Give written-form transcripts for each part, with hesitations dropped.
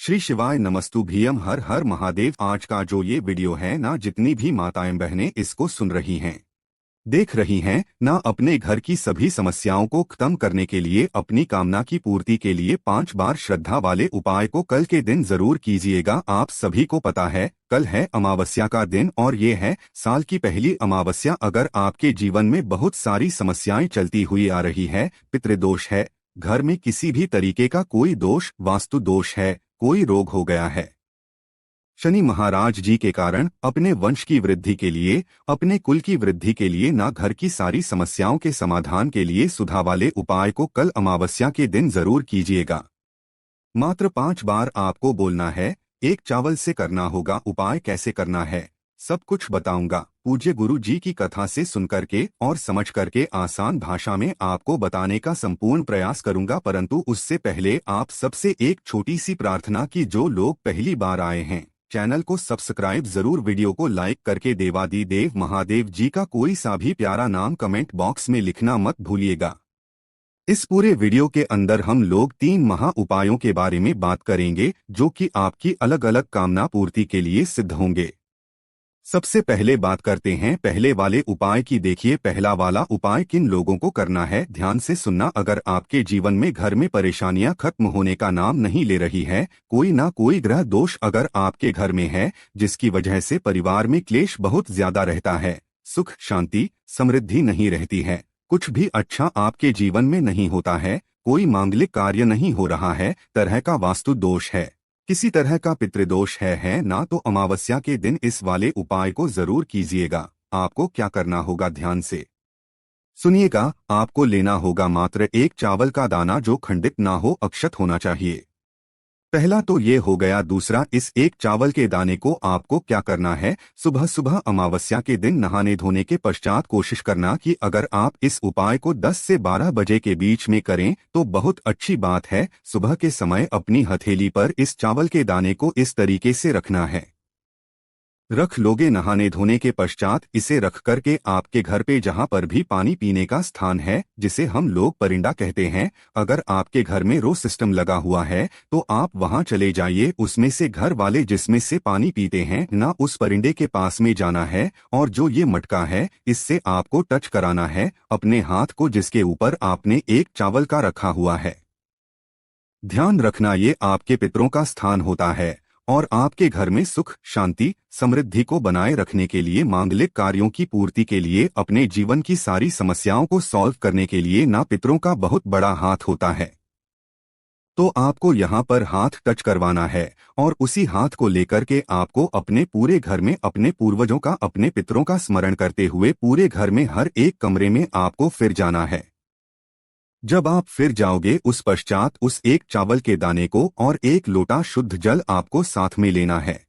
श्री शिवाय नमस्तुभ्यम हर हर महादेव। आज का जो ये वीडियो है ना, जितनी भी माताएं बहनें इसको सुन रही हैं, देख रही हैं ना, अपने घर की सभी समस्याओं को खत्म करने के लिए, अपनी कामना की पूर्ति के लिए 5 बार श्रद्धा वाले उपाय को कल के दिन जरूर कीजिएगा। आप सभी को पता है कल है अमावस्या का दिन और ये है साल की पहली अमावस्या। अगर आपके जीवन में बहुत सारी समस्याएं चलती हुई आ रही है, पितृदोष है, घर में किसी भी तरीके का कोई दोष, वास्तु दोष है, कोई रोग हो गया है, शनि महाराज जी के कारण अपने वंश की वृद्धि के लिए, अपने कुल की वृद्धि के लिए, ना, घर की सारी समस्याओं के समाधान के लिए सुधा वाले उपाय को कल अमावस्या के दिन जरूर कीजिएगा। मात्र 5 बार आपको बोलना है। एक चावल से करना होगा। उपाय कैसे करना है सब कुछ बताऊंगा। पूज्य गुरु जी की कथा से सुन करके और समझ करके आसान भाषा में आपको बताने का संपूर्ण प्रयास करूंगा। परंतु उससे पहले आप सबसे एक छोटी सी प्रार्थना की, जो लोग पहली बार आए हैं चैनल को सब्सक्राइब जरूर, वीडियो को लाइक करके देवादि देव महादेव जी का कोई सा भी प्यारा नाम कमेंट बॉक्स में लिखना मत भूलिएगा। इस पूरे वीडियो के अंदर हम लोग 3 महा उपायों के बारे में बात करेंगे, जो कि आपकी अलग अलग कामना पूर्ति के लिए सिद्ध होंगे। सबसे पहले बात करते हैं पहले वाले उपाय की। देखिए, पहला वाला उपाय किन लोगों को करना है, ध्यान से सुनना। अगर आपके जीवन में घर में परेशानियां खत्म होने का नाम नहीं ले रही है, कोई ना कोई ग्रह दोष अगर आपके घर में है, जिसकी वजह से परिवार में क्लेश बहुत ज्यादा रहता है, सुख शांति समृद्धि नहीं रहती है, कुछ भी अच्छा आपके जीवन में नहीं होता है, कोई मांगलिक कार्य नहीं हो रहा है, तरह का वास्तु दोष है, किसी तरह का पितृदोष है ना, तो अमावस्या के दिन इस वाले उपाय को जरूर कीजिएगा। आपको क्या करना होगा, ध्यान से सुनिएगा। आपको लेना होगा मात्र एक चावल का दाना जो खंडित ना हो, अक्षत होना चाहिए। पहला तो ये हो गया। दूसरा, इस एक चावल के दाने को आपको क्या करना है, सुबह सुबह अमावस्या के दिन नहाने धोने के पश्चात कोशिश करना कि अगर आप इस उपाय को 10 से 12 बजे के बीच में करें तो बहुत अच्छी बात है। सुबह के समय अपनी हथेली पर इस चावल के दाने को इस तरीके से रखना है। रख लोगे नहाने धोने के पश्चात इसे रख करके आपके घर पे जहां पर भी पानी पीने का स्थान है, जिसे हम लोग परिंदा कहते हैं, अगर आपके घर में रो सिस्टम लगा हुआ है तो आप वहां चले जाइए। उसमें से घर वाले जिसमें से पानी पीते हैं ना, उस परिंदे के पास में जाना है और जो ये मटका है इससे आपको टच कराना है अपने हाथ को, जिसके ऊपर आपने एक चावल का रखा हुआ है। ध्यान रखना, ये आपके पितरों का स्थान होता है और आपके घर में सुख शांति समृद्धि को बनाए रखने के लिए, मांगलिक कार्यों की पूर्ति के लिए, अपने जीवन की सारी समस्याओं को सॉल्व करने के लिए ना, पितरों का बहुत बड़ा हाथ होता है। तो आपको यहाँ पर हाथ टच करवाना है और उसी हाथ को लेकर के आपको अपने पूरे घर में अपने पूर्वजों का, अपने पितरों का स्मरण करते हुए पूरे घर में हर एक कमरे में आपको फिर जाना है। जब आप फिर जाओगे उस पश्चात उस एक चावल के दाने को और एक लोटा शुद्ध जल आपको साथ में लेना है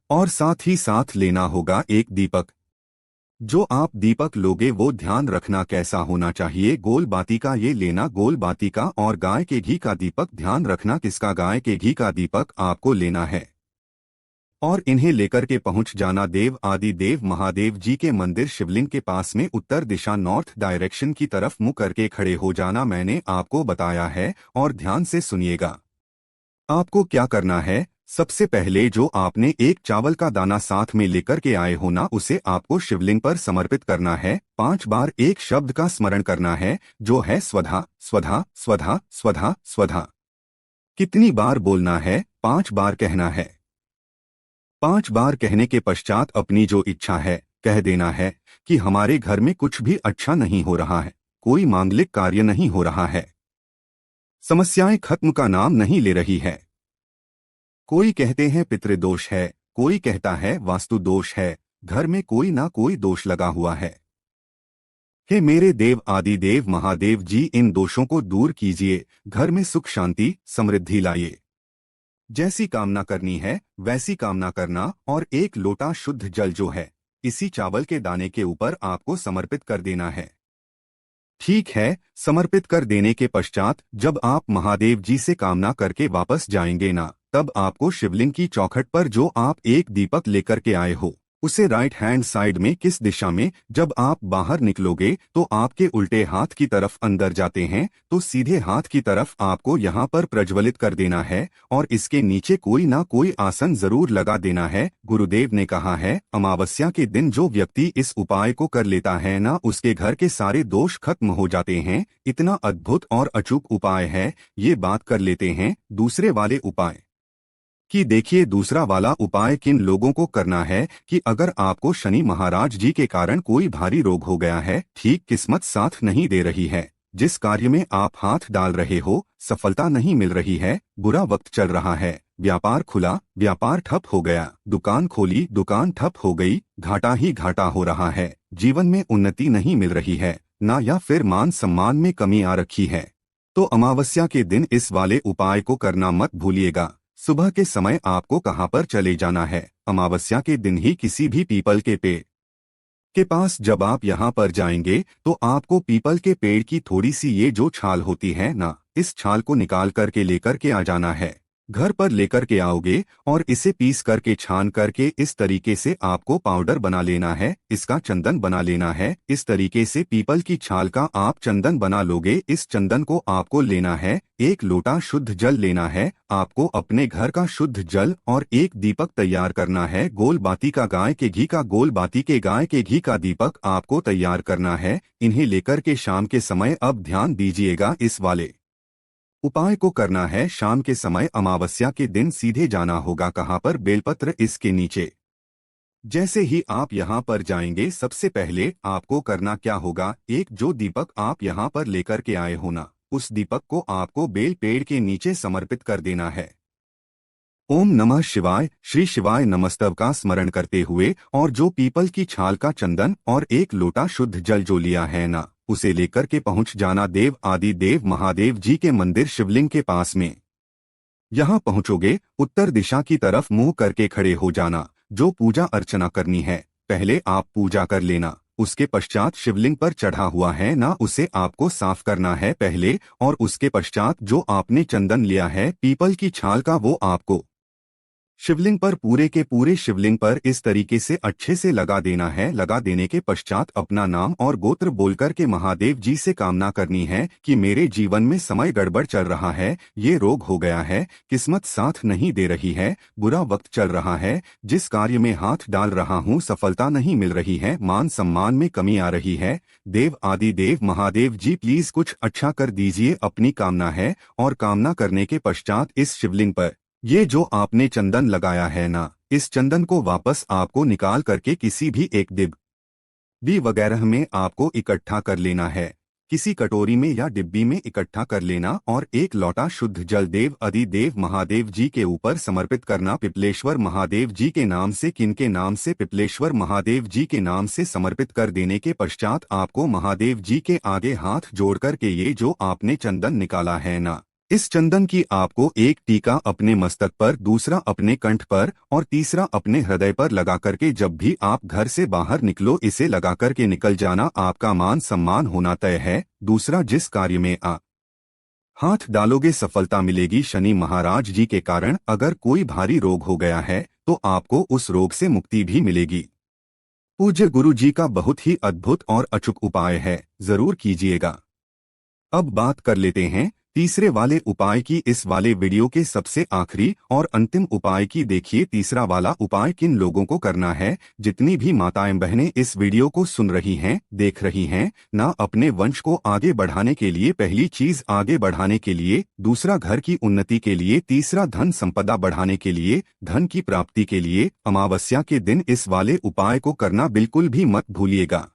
और साथ ही साथ लेना होगा एक दीपक। जो आप दीपक लोगे वो ध्यान रखना कैसा होना चाहिए, गोल बाती का ये लेना, गोल बाती का, और गाय के घी का दीपक। ध्यान रखना किसका, गाय के घी का दीपक आपको लेना है और इन्हें लेकर के पहुंच जाना देव आदि देव महादेव जी के मंदिर शिवलिंग के पास में, उत्तर दिशा नॉर्थ डायरेक्शन की तरफ मुंह करके खड़े हो जाना। मैंने आपको बताया है और ध्यान से सुनिएगा। आपको क्या करना है, सबसे पहले जो आपने एक चावल का दाना साथ में लेकर के आए हो ना, उसे आपको शिवलिंग पर समर्पित करना है। 5 बार एक शब्द का स्मरण करना है, जो है स्वधा स्वधा स्वधा स्वधा स्वधा। कितनी बार बोलना है, 5 बार कहना है। 5 बार कहने के पश्चात अपनी जो इच्छा है कह देना है कि हमारे घर में कुछ भी अच्छा नहीं हो रहा है, कोई मांगलिक कार्य नहीं हो रहा है, समस्याएं खत्म का नाम नहीं ले रही है। कोई कहते हैं पितृदोष है, कोई कहता है वास्तु दोष है, घर में कोई ना कोई दोष लगा हुआ है। हे मेरे देव आदि देव महादेव जी, इन दोषों को दूर कीजिए, घर में सुख शांति समृद्धि लाइए। जैसी कामना करनी है वैसी कामना करना और एक लोटा शुद्ध जल जो है इसी चावल के दाने के ऊपर आपको समर्पित कर देना है। ठीक है, समर्पित कर देने के पश्चात जब आप महादेव जी से कामना करके वापस जाएंगे ना, तब आपको शिवलिंग की चौखट पर जो आप एक दीपक लेकर के आए हो उसे राइट हैंड साइड में किस दिशा में जब आप बाहर निकलोगे तो आपके उल्टे हाथ की तरफ अंदर जाते हैं तो सीधे हाथ की तरफ आपको यहाँ पर प्रज्वलित कर देना है और इसके नीचे कोई ना कोई आसन जरूर लगा देना है। गुरुदेव ने कहा है अमावस्या के दिन जो व्यक्ति इस उपाय को कर लेता है ना उसके घर के सारे दोष खत्म हो जाते हैं। इतना अद्भुत और अचूक उपाय है। ये बात कर लेते हैं दूसरे वाले उपाय कि देखिए दूसरा वाला उपाय किन लोगों को करना है कि अगर आपको शनि महाराज जी के कारण कोई भारी रोग हो गया है, ठीक किस्मत साथ नहीं दे रही है, जिस कार्य में आप हाथ डाल रहे हो सफलता नहीं मिल रही है, बुरा वक्त चल रहा है, व्यापार खुला व्यापार ठप हो गया, दुकान खोली दुकान ठप हो गई, घाटा ही घाटा हो रहा है, जीवन में उन्नति नहीं मिल रही है ना, या फिर मान सम्मान में कमी आ रखी है, तो अमावस्या के दिन इस वाले उपाय को करना मत भूलिएगा। सुबह के समय आपको कहां पर चले जाना है, अमावस्या के दिन ही किसी भी पीपल के पेड़ के पास जब आप यहां पर जाएंगे तो आपको पीपल के पेड़ की थोड़ी सी ये जो छाल होती है ना, इस छाल को निकाल करके लेकर के आ जाना है। घर पर लेकर के आओगे और इसे पीस करके छान करके इस तरीके से आपको पाउडर बना लेना है, इसका चंदन बना लेना है। इस तरीके से पीपल की छाल का आप चंदन बना लोगे। इस चंदन को आपको लेना है, एक लोटा शुद्ध जल लेना है, आपको अपने घर का शुद्ध जल और एक दीपक तैयार करना है। गोल बाती का गाय के घी का गोल बाती के गाय के घी का दीपक आपको तैयार करना है। इन्हें लेकर के शाम के समय अब ध्यान दीजिएगा इस वाले उपाय को करना है शाम के समय, अमावस्या के दिन सीधे जाना होगा कहां पर, बेलपत्र इसके नीचे। जैसे ही आप यहां पर जाएंगे सबसे पहले आपको करना क्या होगा, एक जो दीपक आप यहां पर लेकर के आए हो ना, उस दीपक को आपको बेल पेड़ के नीचे समर्पित कर देना है। ओम नमः शिवाय, श्री शिवाय नमस्तव का स्मरण करते हुए और जो पीपल की छाल का चंदन और एक लोटा शुद्ध जल जो लिया है ना, उसे लेकर के पहुंच जाना देव आदि देव महादेव जी के मंदिर शिवलिंग के पास में। यहां पहुंचोगे उत्तर दिशा की तरफ मुंह करके खड़े हो जाना। जो पूजा अर्चना करनी है पहले आप पूजा कर लेना, उसके पश्चात शिवलिंग पर चढ़ा हुआ है ना उसे आपको साफ करना है पहले, और उसके पश्चात जो आपने चंदन लिया है पीपल की छाल का वो आपको शिवलिंग पर पूरे के पूरे शिवलिंग पर इस तरीके से अच्छे से लगा देना है। लगा देने के पश्चात अपना नाम और गोत्र बोलकर के महादेव जी से कामना करनी है कि मेरे जीवन में समय गड़बड़ चल रहा है, ये रोग हो गया है, किस्मत साथ नहीं दे रही है, बुरा वक्त चल रहा है, जिस कार्य में हाथ डाल रहा हूँ सफलता नहीं मिल रही है, मान सम्मान में कमी आ रही है, देव आदि देव महादेव जी प्लीज कुछ अच्छा कर दीजिए, अपनी कामना है। और कामना करने के पश्चात इस शिवलिंग पर ये जो आपने चंदन लगाया है ना, इस चंदन को वापस आपको निकाल करके किसी भी एक डिब्बी वगैरह में आपको इकट्ठा कर लेना है, किसी कटोरी में या डिब्बी में इकट्ठा कर लेना और एक लोटा शुद्ध जल देव आदि देव महादेव जी के ऊपर समर्पित करना। पिपलेश्वर महादेव जी के नाम से, किनके नाम से, पिपलेश्वर महादेव जी के नाम से समर्पित कर देने के पश्चात आपको महादेव जी के आगे हाथ जोड़ करके ये जो आपने चंदन निकाला है ना, इस चंदन की आपको एक टीका अपने मस्तक पर, दूसरा अपने कंठ पर और तीसरा अपने हृदय पर लगा करके जब भी आप घर से बाहर निकलो इसे लगा करके निकल जाना, आपका मान सम्मान होना तय है। दूसरा, जिस कार्य में आप हाथ डालोगे सफलता मिलेगी। शनि महाराज जी के कारण अगर कोई भारी रोग हो गया है तो आपको उस रोग से मुक्ति भी मिलेगी। पूज्य गुरु जी का बहुत ही अद्भुत और अचूक उपाय है, जरूर कीजिएगा। अब बात कर लेते हैं तीसरे वाले उपाय की। इस वाले वीडियो के सबसे आखिरी और अंतिम उपाय की देखिए तीसरा वाला उपाय किन लोगों को करना है। जितनी भी माताएं बहनें इस वीडियो को सुन रही हैं, देख रही हैं ना, अपने वंश को आगे बढ़ाने के लिए, पहली चीज आगे बढ़ाने के लिए, दूसरा घर की उन्नति के लिए, तीसरा धन संपदा बढ़ाने के लिए, धन की प्राप्ति के लिए अमावस्या के दिन इस वाले उपाय को करना बिल्कुल भी मत भूलिएगा।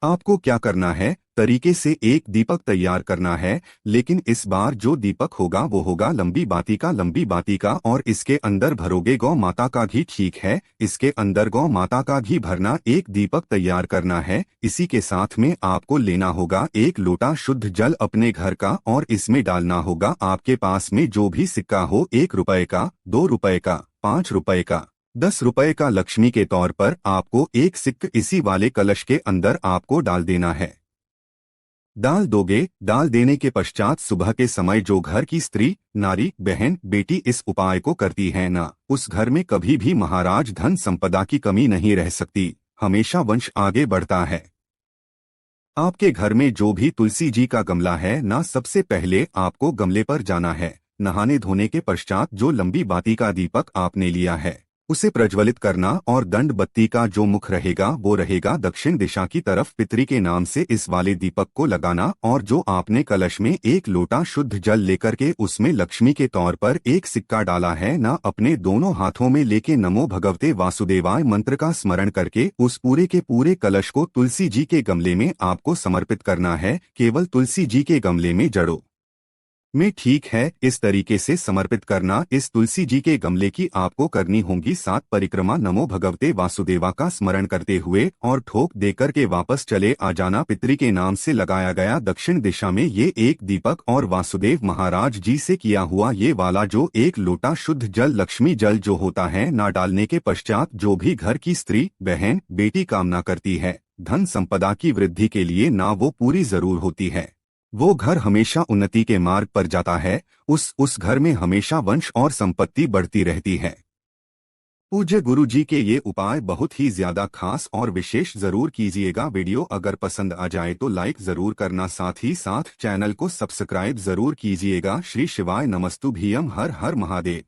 आपको क्या करना है, तरीके से एक दीपक तैयार करना है, लेकिन इस बार जो दीपक होगा वो होगा लंबी बाती का, लंबी बाती का, और इसके अंदर भरोगे गौ माता का घी, ठीक है, इसके अंदर गौ माता का घी भरना, एक दीपक तैयार करना है। इसी के साथ में आपको लेना होगा एक लोटा शुद्ध जल अपने घर का और इसमें डालना होगा आपके पास में जो भी सिक्का हो, 1 रुपए का, 2 रुपए का, 5 रुपए का, 10 रुपए का, लक्ष्मी के तौर पर आपको एक सिक्का इसी वाले कलश के अंदर आपको डाल देना है। डाल दोगे। डाल देने के पश्चात सुबह के समय जो घर की स्त्री, नारी, बहन, बेटी इस उपाय को करती है ना, उस घर में कभी भी महाराज धन संपदा की कमी नहीं रह सकती, हमेशा वंश आगे बढ़ता है। आपके घर में जो भी तुलसी जी का गमला है ना, सबसे पहले आपको गमले पर जाना है। नहाने धोने के पश्चात जो लंबी बाती का दीपक आपने लिया है उसे प्रज्वलित करना और दंड बत्ती का जो मुख रहेगा वो रहेगा दक्षिण दिशा की तरफ। पितरी के नाम से इस वाले दीपक को लगाना और जो आपने कलश में एक लोटा शुद्ध जल लेकर के उसमें लक्ष्मी के तौर पर एक सिक्का डाला है ना, अपने दोनों हाथों में लेके नमो भगवते वासुदेवाय मंत्र का स्मरण करके उस पूरे के पूरे कलश को तुलसी जी के गमले में आपको समर्पित करना है। केवल तुलसी जी के गमले में जड़ों में, ठीक है, इस तरीके से समर्पित करना। इस तुलसी जी के गमले की आपको करनी होंगी 7 परिक्रमा नमो भगवते वासुदेवा का स्मरण करते हुए और ठोक देकर के वापस चले आ जाना। पितरी के नाम से लगाया गया दक्षिण दिशा में ये एक दीपक और वासुदेव महाराज जी से किया हुआ ये वाला जो एक लोटा शुद्ध जल, लक्ष्मी जल जो होता है ना, डालने के पश्चात जो भी घर की स्त्री, बहन, बेटी कामना करती है धन संपदा की वृद्धि के लिए ना, वो पूरी जरूर होती है। वो घर हमेशा उन्नति के मार्ग पर जाता है। उस घर में हमेशा वंश और संपत्ति बढ़ती रहती है। पूज्य गुरु जी के ये उपाय बहुत ही ज्यादा खास और विशेष जरूर कीजिएगा। वीडियो अगर पसंद आ जाए तो लाइक जरूर करना, साथ ही साथ चैनल को सब्सक्राइब जरूर कीजिएगा। श्री शिवाय नमस्तुभ्यम। हर हर महादेव।